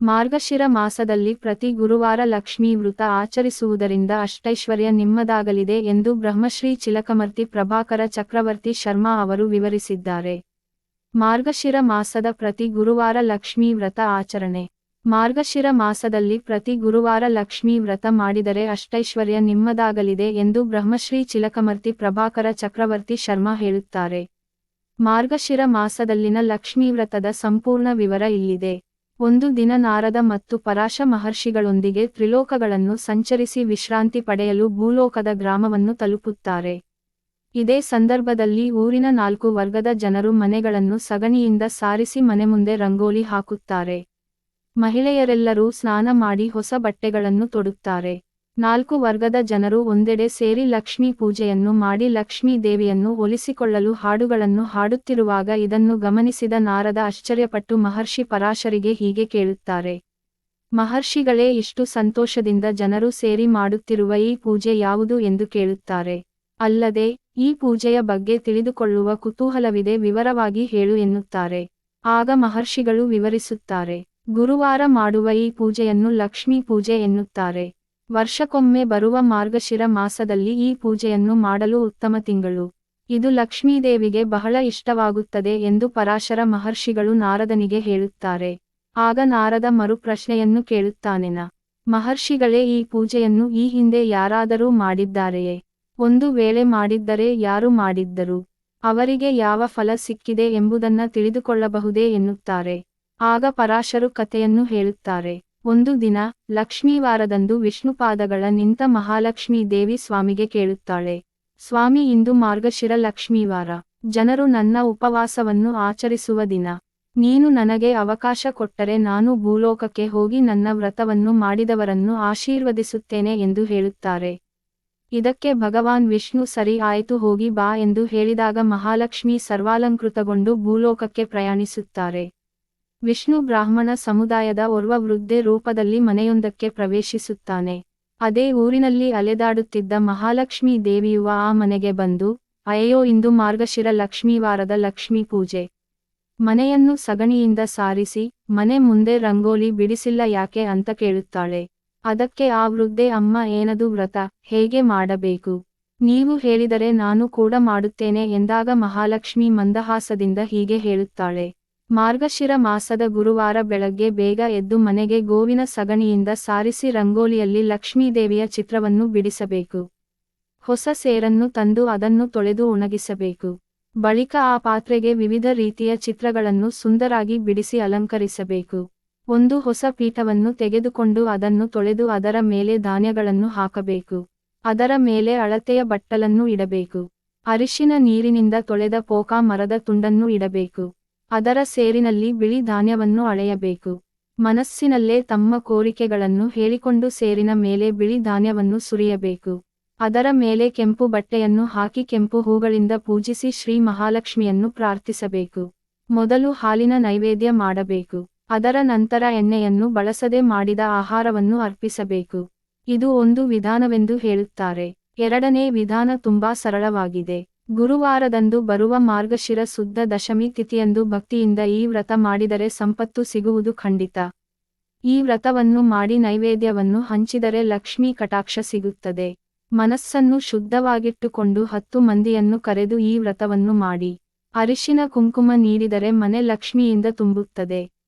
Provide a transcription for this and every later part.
ಮಾರ್ಗಶಿರ ಮಾಸದಲ್ಲಿ ಪ್ರತಿ ಗುರುವಾರ ಲಕ್ಷ್ಮೀ ವ್ರತ ಆಚರಿಸುವುದರಿಂದ ಅಷ್ಟೈಶ್ವರ್ಯ ನಿಮ್ಮದಾಗಲಿದೆ ಎಂದು ಬ್ರಹ್ಮಶ್ರೀ ಚಿಲಕಮರ್ತಿ ಪ್ರಭಾಕರ ಚಕ್ರವರ್ತಿ ಶರ್ಮಾ ಅವರು ವಿವರಿಸಿದ್ದಾರೆ. ಮಾರ್ಗಶಿರ ಮಾಸದ ಪ್ರತಿ ಗುರುವಾರ ಲಕ್ಷ್ಮೀ ವ್ರತ ಆಚರಣೆ. ಮಾರ್ಗಶಿರ ಮಾಸದಲ್ಲಿ ಪ್ರತಿ ಗುರುವಾರ ಲಕ್ಷ್ಮೀ ವ್ರತ ಮಾಡಿದರೆ ಅಷ್ಟೈಶ್ವರ್ಯ ನಿಮ್ಮದಾಗಲಿದೆ ಎಂದು ಬ್ರಹ್ಮಶ್ರೀ ಚಿಲಕಮರ್ತಿ ಪ್ರಭಾಕರ ಚಕ್ರವರ್ತಿ ಶರ್ಮಾ ಹೇಳುತ್ತಾರೆ. ಮಾರ್ಗಶಿರ ಮಾಸದಲ್ಲಿನ ಲಕ್ಷ್ಮೀ ವ್ರತದ ಸಂಪೂರ್ಣ ವಿವರ ಇಲ್ಲಿದೆ. ಒಂದು ದಿನ ನಾರದ ಮತ್ತು ಪರಾಶ ಮಹರ್ಷಿಗಳೊಂದಿಗೆ ತ್ರಿಲೋಕಗಳನ್ನು ಸಂಚರಿಸಿ ವಿಶ್ರಾಂತಿ ಪಡೆಯಲು ಭೂಲೋಕದ ಗ್ರಾಮವನ್ನು ತಲುಪುತ್ತಾರೆ. ಇದೇ ಸಂದರ್ಭದಲ್ಲಿ ಊರಿನ 4 ವರ್ಗದ ಜನರು ಮನೆಗಳನ್ನು ಸಗಣಿಯಿಂದ ಸಾರಿಸಿ ಮನೆ ಮುಂದೆ ರಂಗೋಲಿ ಹಾಕುತ್ತಾರೆ. ಮಹಿಳೆಯರೆಲ್ಲರೂ ಸ್ನಾನ ಮಾಡಿ ಹೊಸ ಬಟ್ಟೆಗಳನ್ನು ತೊಡುತ್ತಾರೆ. 4 ವರ್ಗದ ಜನರು ಒಂದೆಡೆ ಸೇರಿ ಲಕ್ಷ್ಮೀ ಪೂಜೆಯನ್ನು ಮಾಡಿ ಲಕ್ಷ್ಮೀ ದೇವಿಯನ್ನು ಒಲಿಸಿಕೊಳ್ಳಲು ಹಾಡುಗಳನ್ನು ಹಾಡುತ್ತಿರುವಾಗ ಇದನ್ನು ಗಮನಿಸಿದ ನಾರದ ಆಶ್ಚರ್ಯಪಟ್ಟು ಮಹರ್ಷಿ ಪರಾಶರಿಗೆ ಹೀಗೆ ಕೇಳುತ್ತಾರೆ. ಮಹರ್ಷಿಗಳೇ, ಇಷ್ಟು ಸಂತೋಷದಿಂದ ಜನರು ಸೇರಿ ಮಾಡುತ್ತಿರುವ ಈ ಪೂಜೆ ಯಾವುದು ಎಂದು ಕೇಳುತ್ತಾರೆ. ಅಲ್ಲದೆ ಈ ಪೂಜೆಯ ಬಗ್ಗೆ ತಿಳಿದುಕೊಳ್ಳುವ ಕುತೂಹಲವಿದೆ, ವಿವರವಾಗಿ ಹೇಳು ಎನ್ನುತ್ತಾರೆ. ಆಗ ಮಹರ್ಷಿಗಳು ವಿವರಿಸುತ್ತಾರೆ. ಗುರುವಾರ ಮಾಡುವ ಈ ಪೂಜೆಯನ್ನು ಲಕ್ಷ್ಮೀ ಪೂಜೆ ಎನ್ನುತ್ತಾರೆ. ವರ್ಷಕ್ಕೊಮ್ಮೆ ಬರುವ ಮಾರ್ಗಶಿರ ಮಾಸದಲ್ಲಿ ಈ ಪೂಜೆಯನ್ನು ಮಾಡಲು ಉತ್ತಮ ತಿಂಗಳು. ಇದು ಲಕ್ಷ್ಮೀದೇವಿಗೆ ಬಹಳ ಇಷ್ಟವಾಗುತ್ತದೆ ಎಂದು ಪರಾಶರ ಮಹರ್ಷಿಗಳು ನಾರದನಿಗೆ ಹೇಳುತ್ತಾರೆ. ಆಗ ನಾರದ ಮರು ಪ್ರಶ್ನೆಯನ್ನು ಕೇಳುತ್ತಾನೆನ. ಮಹರ್ಷಿಗಳೇ, ಈ ಪೂಜೆಯನ್ನು ಈ ಹಿಂದೆ ಯಾರಾದರೂ ಮಾಡಿದ್ದಾರೆಯೇ? ಒಂದು ವೇಳೆ ಮಾಡಿದ್ದರೆ ಯಾರು ಮಾಡಿದ್ದರು? ಅವರಿಗೆ ಯಾವ ಫಲ ಸಿಕ್ಕಿದೆ ಎಂಬುದನ್ನ ತಿಳಿದುಕೊಳ್ಳಬಹುದೇ ಎನ್ನುತ್ತಾರೆ. ಆಗ ಪರಾಶರು ಕಥೆಯನ್ನು ಹೇಳುತ್ತಾರೆ. ಒಂದು ದಿನ ಲಕ್ಷ್ಮೀವಾರದಂದು ವಿಷ್ಣುಪಾದಗಳ ನಿಂತ ಮಹಾಲಕ್ಷ್ಮೀ ದೇವಿ ಸ್ವಾಮಿಗೆ ಕೇಳುತ್ತಾಳೆ. ಸ್ವಾಮಿ, ಇಂದು ಮಾರ್ಗಶಿರ ಲಕ್ಷ್ಮೀವಾರ. ಜನರು ನನ್ನ ಉಪವಾಸವನ್ನು ಆಚರಿಸುವ ದಿನ. ನೀನು ನನಗೆ ಅವಕಾಶ ಕೊಟ್ಟರೆ ನಾನು ಭೂಲೋಕಕ್ಕೆ ಹೋಗಿ ನನ್ನ ವ್ರತವನ್ನು ಮಾಡಿದವರನ್ನು ಆಶೀರ್ವದಿಸುತ್ತೇನೆ ಎಂದು ಹೇಳುತ್ತಾರೆ. ಇದಕ್ಕೆ ಭಗವಾನ್ ವಿಷ್ಣು ಸರಿ ಆಯಿತು, ಹೋಗಿ ಬಾ ಎಂದು ಹೇಳಿದಾಗ ಮಹಾಲಕ್ಷ್ಮಿ ಸರ್ವಾಲಂಕೃತಗೊಂಡು ಭೂಲೋಕಕ್ಕೆ ಪ್ರಯಾಣಿಸುತ್ತಾರೆ. ವಿಷ್ಣು ಬ್ರಾಹ್ಮಣ ಸಮುದಾಯದ ಓರ್ವ ವೃದ್ಧೆ ರೂಪದಲ್ಲಿ ಮನೆಯೊಂದಕ್ಕೆ ಪ್ರವೇಶಿಸುತ್ತಾನೆ. ಅದೇ ಊರಿನಲ್ಲಿ ಅಲೆದಾಡುತ್ತಿದ್ದ ಮಹಾಲಕ್ಷ್ಮೀ ದೇವಿಯು ಆ ಮನೆಗೆ ಬಂದು, ಅಯ್ಯೋ, ಇಂದು ಮಾರ್ಗಶಿರ ಲಕ್ಷ್ಮೀವಾರದ ಲಕ್ಷ್ಮೀ ಪೂಜೆ. ಮನೆಯನ್ನು ಸಗಣಿಯಿಂದ ಸಾರಿಸಿ ಮನೆ ಮುಂದೆ ರಂಗೋಲಿ ಬಿಡಿಸಿಲ್ಲ ಯಾಕೆ ಅಂತ ಕೇಳುತ್ತಾಳೆ. ಅದಕ್ಕೆ ಆ ವೃದ್ಧೆ, ಅಮ್ಮ, ಏನದು ವ್ರತ, ಹೇಗೆ ಮಾಡಬೇಕು? ನೀವು ಹೇಳಿದರೆ ನಾನು ಕೂಡ ಮಾಡುತ್ತೇನೆ ಎಂದಾಗ ಮಹಾಲಕ್ಷ್ಮಿ ಮಂದಹಾಸದಿಂದ ಹೀಗೆ ಹೇಳುತ್ತಾಳೆ. ಮಾರ್ಗಶಿರ ಮಾಸದ ಗುರುವಾರ ಬೆಳಗ್ಗೆ ಬೇಗ ಎದ್ದು ಮನೆಗೆ ಗೋವಿನ ಸಗಣಿಯಿಂದ ಸಾರಿಸಿ ರಂಗೋಲಿಯಲ್ಲಿ ಲಕ್ಷ್ಮೀದೇವಿಯ ಚಿತ್ರವನ್ನು ಬಿಡಿಸಬೇಕು. ಹೊಸ ಸೇರನ್ನು ತಂದು ಅದನ್ನು ತೊಳೆದು ಒಣಗಿಸಬೇಕು. ಬಳಿಕ ಆ ಪಾತ್ರೆಗೆ ವಿವಿಧ ರೀತಿಯ ಚಿತ್ರಗಳನ್ನು ಸುಂದರಾಗಿ ಬಿಡಿಸಿ ಅಲಂಕರಿಸಬೇಕು. ಒಂದು ಹೊಸ ಪೀಠವನ್ನು ತೆಗೆದುಕೊಂಡು ಅದನ್ನು ತೊಳೆದು ಅದರ ಮೇಲೆ ಧಾನ್ಯಗಳನ್ನು ಹಾಕಬೇಕು. ಅದರ ಮೇಲೆ ಅಳತೆಯ ಬಟ್ಟಲನ್ನು ಇಡಬೇಕು. ಅರಿಶಿನ ನೀರಿನಿಂದ ತೊಳೆದ ಪೋಕ ಮರದ ತುಂಡನ್ನು ಇಡಬೇಕು. ಅದರ ಸೇರಿನಲ್ಲಿ ಬಿಳಿ ಧಾನ್ಯವನ್ನು ಅಳೆಯಬೇಕು. ಮನಸ್ಸಿನಲ್ಲೇ ತಮ್ಮ ಕೋರಿಕೆಗಳನ್ನು ಹೇಳಿಕೊಂಡು ಸೇರಿನ ಮೇಲೆ ಬಿಳಿ ಧಾನ್ಯವನ್ನು ಸುರಿಯಬೇಕು. ಅದರ ಮೇಲೆ ಕೆಂಪು ಬಟ್ಟೆಯನ್ನು ಹಾಕಿ ಕೆಂಪು ಹೂಗಳಿಂದ ಪೂಜಿಸಿ ಶ್ರೀ ಮಹಾಲಕ್ಷ್ಮಿಯನ್ನು ಪ್ರಾರ್ಥಿಸಬೇಕು. ಮೊದಲು ಹಾಲಿನ ನೈವೇದ್ಯ ಮಾಡಬೇಕು. ಅದರ ನಂತರ ಎಣ್ಣೆಯನ್ನು ಬಳಸದೆ ಮಾಡಿದ ಆಹಾರವನ್ನು ಅರ್ಪಿಸಬೇಕು. ಇದು ಒಂದು ವಿಧಾನವೆಂದು ಹೇಳುತ್ತಾರೆ. ಎರಡನೇ ವಿಧಾನ ತುಂಬಾ ಸರಳವಾಗಿದೆ. ಗುರುವಾರದಂದು ಬರುವ ಮಾರ್ಗಶಿರ ಶುದ್ಧ ದಶಮಿ ತಿಥಿಯಂದು ಭಕ್ತಿಯಿಂದ ಈ ವ್ರತ ಮಾಡಿದರೆ ಸಂಪತ್ತು ಸಿಗುವುದು ಖಂಡಿತ. ಈ ವ್ರತವನ್ನು ಮಾಡಿ ನೈವೇದ್ಯವನ್ನು ಹಂಚಿದರೆ ಲಕ್ಷ್ಮೀ ಕಟಾಕ್ಷ ಸಿಗುತ್ತದೆ. ಮನಸ್ಸನ್ನು ಶುದ್ಧವಾಗಿಟ್ಟುಕೊಂಡು 10 ಮಂದಿಯನ್ನು ಕರೆದು ಈ ವ್ರತವನ್ನು ಮಾಡಿ ಅರಿಶಿನ ಕುಂಕುಮ ನೀಡಿದರೆ ಮನೆ ಲಕ್ಷ್ಮಿಯಿಂದ ತುಂಬುತ್ತದೆ.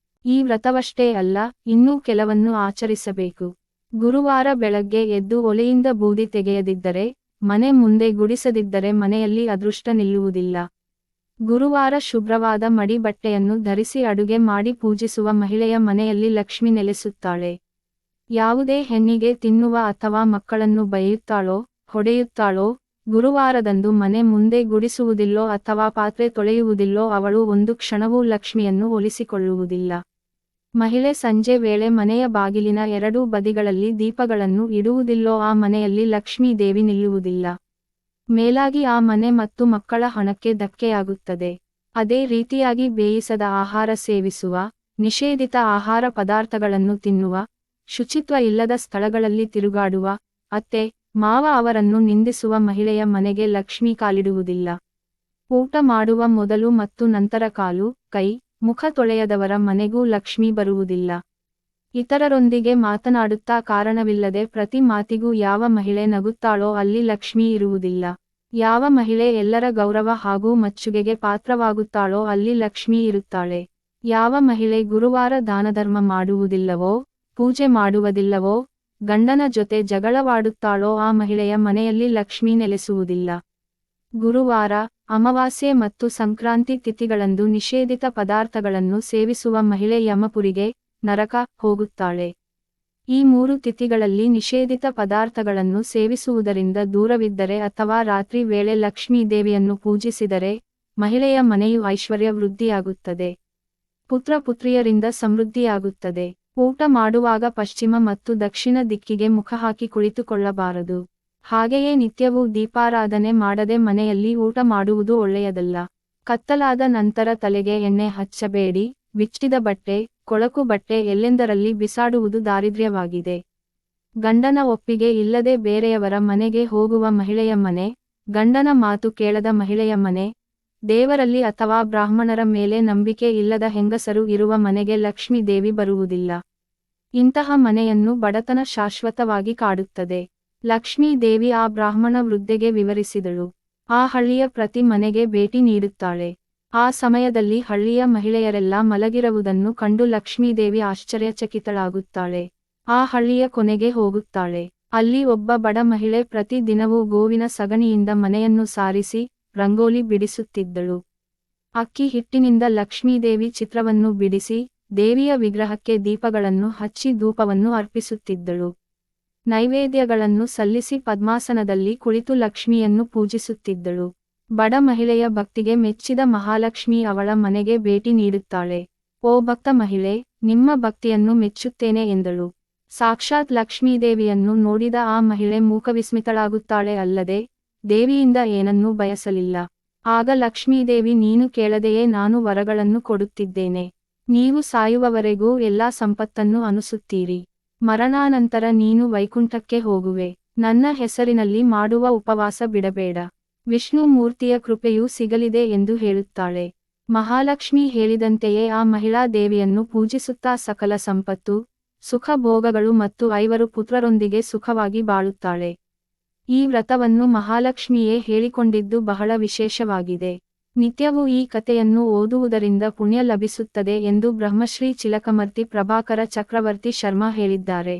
ಈ ವ್ರತವಷ್ಟೇ ಅಲ್ಲ, ಇನ್ನೂ ಕೆಲವನ್ನು ಆಚರಿಸಬೇಕು. ಗುರುವಾರ ಬೆಳಗ್ಗೆ ಎದ್ದು ಒಲೆಯಿಂದ ಬೂದಿ ತೆಗೆಯದಿದ್ದರೆ, ಮನೆ ಮುಂದೆ ಗುಡಿಸದಿದ್ದರೆ ಮನೆಯಲ್ಲಿ ಅದೃಷ್ಟ ನಿಲ್ಲುವುದಿಲ್ಲ. ಗುರುವಾರ ಶುಭ್ರವಾದ ಮಡಿ ಬಟ್ಟೆಯನ್ನು ಧರಿಸಿ ಅಡುಗೆ ಮಾಡಿ ಪೂಜಿಸುವ ಮಹಿಳೆಯ ಮನೆಯಲ್ಲಿ ಲಕ್ಷ್ಮಿ ನೆಲೆಸುತ್ತಾಳೆ. ಯಾವುದೇ ಹೆಣ್ಣಿಗೆ ತಿನ್ನುವ ಅಥವಾ ಮಕ್ಕಳನ್ನು ಬೈಯುತ್ತಾಳೋ, ಹೊಡೆಯುತ್ತಾಳೋ, ಗುರುವಾರದಂದು ಮನೆ ಮುಂದೆ ಗುಡಿಸುವುದಿಲ್ಲೋ ಅಥವಾ ಪಾತ್ರೆ ತೊಳೆಯುವುದಿಲ್ಲೋ ಅವಳು ಒಂದು ಕ್ಷಣವೂ ಲಕ್ಷ್ಮಿಯನ್ನು ಒಲಿಸಿಕೊಳ್ಳುವುದಿಲ್ಲ. ಮಹಿಳೆ ಸಂಜೆ ವೇಳೆ ಮನೆಯ ಬಾಗಿಲಿನ 2 ಬದಿಗಳಲ್ಲಿ ದೀಪಗಳನ್ನು ಇಡುವುದಿಲ್ಲೋ ಆ ಮನೆಯಲ್ಲಿ ಲಕ್ಷ್ಮೀ ದೇವಿ ನಿಲ್ಲುವುದಿಲ್ಲ. ಮೇಲಾಗಿ ಆ ಮನೆ ಮತ್ತು ಮಕ್ಕಳ ಹಣಕ್ಕೆ ಧಕ್ಕೆಯಾಗುತ್ತದೆ. ಅದೇ ರೀತಿಯಾಗಿ ಬೇಯಿಸದ ಆಹಾರ ಸೇವಿಸುವ, ನಿಷೇಧಿತ ಆಹಾರ ಪದಾರ್ಥಗಳನ್ನು ತಿನ್ನುವ, ಶುಚಿತ್ವ ಇಲ್ಲದ ಸ್ಥಳಗಳಲ್ಲಿ ತಿರುಗಾಡುವ, ಅತ್ತೆ, ಮಾವ ಅವರನ್ನು ನಿಂದಿಸುವ ಮಹಿಳೆಯ ಮನೆಗೆ ಲಕ್ಷ್ಮೀ ಕಾಲಿಡುವುದಿಲ್ಲ. ಊಟ ಮಾಡುವ ಮೊದಲು ಮತ್ತು ನಂತರ ಕಾಲು, ಕೈ, ಮುಖ ತೊಳೆಯದವರ ಮನೆಗೂ ಲಕ್ಷ್ಮಿ ಬರುವುದಿಲ್ಲ. ಇತರರೊಂದಿಗೆ ಮಾತನಾಡುತ್ತಾ ಕಾರಣವಿಲ್ಲದೆ ಪ್ರತಿ ಮಾತಿಗೂ ಯಾವ ಮಹಿಳೆ ನಗುತ್ತಾಳೋ ಅಲ್ಲಿ ಲಕ್ಷ್ಮಿ ಇರುವುದಿಲ್ಲ. ಯಾವ ಮಹಿಳೆ ಎಲ್ಲರ ಗೌರವ ಹಾಗೂ ಮೆಚ್ಚುಗೆಗೆ ಪಾತ್ರವಾಗುತ್ತಾಳೋ ಅಲ್ಲಿ ಲಕ್ಷ್ಮಿ ಇರುತ್ತಾಳೆ. ಯಾವ ಮಹಿಳೆ ಗುರುವಾರ ದಾನಧರ್ಮ ಮಾಡುವುದಿಲ್ಲವೋ, ಪೂಜೆ ಮಾಡುವುದಿಲ್ಲವೋ, ಗಂಡನ ಜೊತೆ ಜಗಳವಾಡುತ್ತಾಳೋ ಆ ಮಹಿಳೆಯ ಮನೆಯಲ್ಲಿ ಲಕ್ಷ್ಮಿ ನೆಲೆಸುವುದಿಲ್ಲ. ಗುರುವಾರ, ಅಮಾವಾಸ್ಯೆ ಮತ್ತು ಸಂಕ್ರಾಂತಿ ತಿಥಿಗಳಂದು ನಿಷೇಧಿತ ಪದಾರ್ಥಗಳನ್ನು ಸೇವಿಸುವ ಮಹಿಳೆ ಯಮಪುರಿಗೆ, ನರಕ, ಹೋಗುತ್ತಾಳೆ. ಈ 3 ತಿಥಿಗಳಲ್ಲಿ ನಿಷೇಧಿತ ಪದಾರ್ಥಗಳನ್ನು ಸೇವಿಸುವುದರಿಂದ ದೂರವಿದ್ದರೆ ಅಥವಾ ರಾತ್ರಿ ವೇಳೆ ಲಕ್ಷ್ಮೀ ದೇವಿಯನ್ನು ಪೂಜಿಸಿದರೆ, ಮಹಿಳೆಯ ಮನೆಯು ಐಶ್ವರ್ಯ ವೃದ್ಧಿಯಾಗುತ್ತದೆ. ಪುತ್ರ ಪುತ್ರಿಯರಿಂದ ಸಮೃದ್ಧಿಯಾಗುತ್ತದೆ. ಊಟ ಮಾಡುವಾಗ ಪಶ್ಚಿಮ ಮತ್ತು ದಕ್ಷಿಣ ದಿಕ್ಕಿಗೆ ಮುಖ ಹಾಕಿ ಕುಳಿತುಕೊಳ್ಳಬಾರದು. ಹಾಗೆಯೇ ನಿತ್ಯವೂ ದೀಪಾರಾಧನೆ ಮಾಡದೆ ಮನೆಯಲ್ಲಿ ಊಟ ಮಾಡುವುದು ಒಳ್ಳೆಯದಲ್ಲ. ಕತ್ತಲಾದ ನಂತರ ತಲೆಗೆ ಎಣ್ಣೆ ಹಚ್ಚಬೇಡಿ. ಬಿಚ್ಚಿದ ಬಟ್ಟೆ, ಕೊಳಕು ಬಟ್ಟೆ ಎಲ್ಲೆಂದರಲ್ಲಿ ಬಿಸಾಡುವುದು ದಾರಿದ್ರ್ಯವಾಗಿದೆ. ಗಂಡನ ಒಪ್ಪಿಗೆ ಇಲ್ಲದೆ ಬೇರೆಯವರ ಮನೆಗೆ ಹೋಗುವ ಮಹಿಳೆಯ ಮನೆ, ಗಂಡನ ಮಾತು ಕೇಳದ ಮಹಿಳೆಯ ಮನೆ, ದೇವರಲ್ಲಿ ಅಥವಾ ಬ್ರಾಹ್ಮಣರ ಮೇಲೆ ನಂಬಿಕೆ ಇಲ್ಲದ ಹೆಂಗಸರು ಇರುವ ಮನೆಗೆ ಲಕ್ಷ್ಮೀ ದೇವಿ ಬರುವುದಿಲ್ಲ. ಇಂತಹ ಮನೆಯನ್ನು ಬಡತನ ಶಾಶ್ವತವಾಗಿ ಕಾಡುತ್ತದೆ. ಲಕ್ಷ್ಮೀ ದೇವಿ ಆ ಬ್ರಾಹ್ಮಣ ವೃದ್ಧೆಗೆ ವಿವರಿಸಿದಳು. ಆ ಹಳ್ಳಿಯ ಪ್ರತಿ ಮನೆಗೆ ಭೇಟಿ ನೀಡುತ್ತಾಳೆ. ಆ ಸಮಯದಲ್ಲಿ ಹಳ್ಳಿಯ ಮಹಿಳೆಯರೆಲ್ಲ ಮಲಗಿರುವುದನ್ನು ಕಂಡು ಲಕ್ಷ್ಮೀದೇವಿ ಆಶ್ಚರ್ಯಚಕಿತಳಾಗುತ್ತಾಳೆ. ಆ ಹಳ್ಳಿಯ ಕೊನೆಗೆ ಹೋಗುತ್ತಾಳೆ. ಅಲ್ಲಿ ಒಬ್ಬ ಬಡ ಮಹಿಳೆ ಪ್ರತಿ ದಿನವೂ ಗೋವಿನ ಸಗಣಿಯಿಂದ ಮನೆಯನ್ನು ಸಾರಿಸಿ, ರಂಗೋಲಿ ಬಿಡಿಸುತ್ತಿದ್ದಳು. ಅಕ್ಕಿ ಹಿಟ್ಟಿನಿಂದ ಲಕ್ಷ್ಮೀದೇವಿ ಚಿತ್ರವನ್ನು ಬಿಡಿಸಿ, ದೇವಿಯ ವಿಗ್ರಹಕ್ಕೆ ದೀಪಗಳನ್ನು ಹಚ್ಚಿ ಧೂಪವನ್ನು ಅರ್ಪಿಸುತ್ತಿದ್ದಳು. ನೈವೇದ್ಯಗಳನ್ನು ಸಲ್ಲಿಸಿ ಪದ್ಮಾಸನದಲ್ಲಿ ಕುಳಿತು ಲಕ್ಷ್ಮಿಯನ್ನು ಪೂಜಿಸುತ್ತಿದ್ದಳು. ಬಡ ಮಹಿಳೆಯ ಭಕ್ತಿಗೆ ಮೆಚ್ಚಿದ ಮಹಾಲಕ್ಷ್ಮಿ ಅವಳ ಮನೆಗೆ ಭೇಟಿ ನೀಡುತ್ತಾಳೆ. ಓ ಭಕ್ತ ಮಹಿಳೆ, ನಿಮ್ಮ ಭಕ್ತಿಯನ್ನು ಮೆಚ್ಚುತ್ತೇನೆ ಎಂದಳು. ಸಾಕ್ಷಾತ್ ಲಕ್ಷ್ಮೀದೇವಿಯನ್ನು ನೋಡಿದ ಆ ಮಹಿಳೆ ಮೂಕವಿಸ್ಮಿತಳಾಗುತ್ತಾಳೆ ಅಲ್ಲದೆ, ದೇವಿಯಿಂದ ಏನನ್ನೂ ಬಯಸಲಿಲ್ಲ. ಆಗ ಲಕ್ಷ್ಮೀದೇವಿ, ನೀನು ಕೇಳದೆಯೇ ನಾನು ವರಗಳನ್ನು ಕೊಡುತ್ತಿದ್ದೇನೆ. ನೀವು ಸಾಯುವವರೆಗೂ ಎಲ್ಲಾ ಸಂಪತ್ತನ್ನು ಅನುಸುತ್ತೀರಿ. ಮರಣಾನಂತರ ನೀನು ವೈಕುಂಠಕ್ಕೆ ಹೋಗುವೆ. ನನ್ನ ಹೆಸರಿನಲ್ಲಿ ಮಾಡುವ ಉಪವಾಸ ಬಿಡಬೇಡ. ವಿಷ್ಣು ಮೂರ್ತಿಯ ಕೃಪೆಯೂ ಸಿಗಲಿದೆ ಎಂದು ಹೇಳುತ್ತಾಳೆ. ಮಹಾಲಕ್ಷ್ಮಿ ಹೇಳಿದಂತೆಯೇ ಆ ಮಹಿಳಾ ದೇವಿಯನ್ನು ಪೂಜಿಸುತ್ತಾ ಸಕಲ ಸಂಪತ್ತು, ಸುಖ ಭೋಗಗಳು ಮತ್ತು 5 ಪುತ್ರರೊಂದಿಗೆ ಸುಖವಾಗಿ ಬಾಳುತ್ತಾಳೆ. ಈ ವ್ರತವನ್ನು ಮಹಾಲಕ್ಷ್ಮಿಯೇ ಹೇಳಿಕೊಂಡಿದ್ದು ಬಹಳ ವಿಶೇಷವಾಗಿದೆ. ನಿತ್ಯವೂ ಈ ಕಥೆಯನ್ನು ಓದುವುದರಿಂದ ಪುಣ್ಯ ಲಭಿಸುತ್ತದೆ ಎಂದು ಬ್ರಹ್ಮಶ್ರೀ ಚಿಲಕಮರ್ತಿ ಪ್ರಭಾಕರ ಚಕ್ರವರ್ತಿ ಶರ್ಮಾ ಹೇಳಿದ್ದಾರೆ.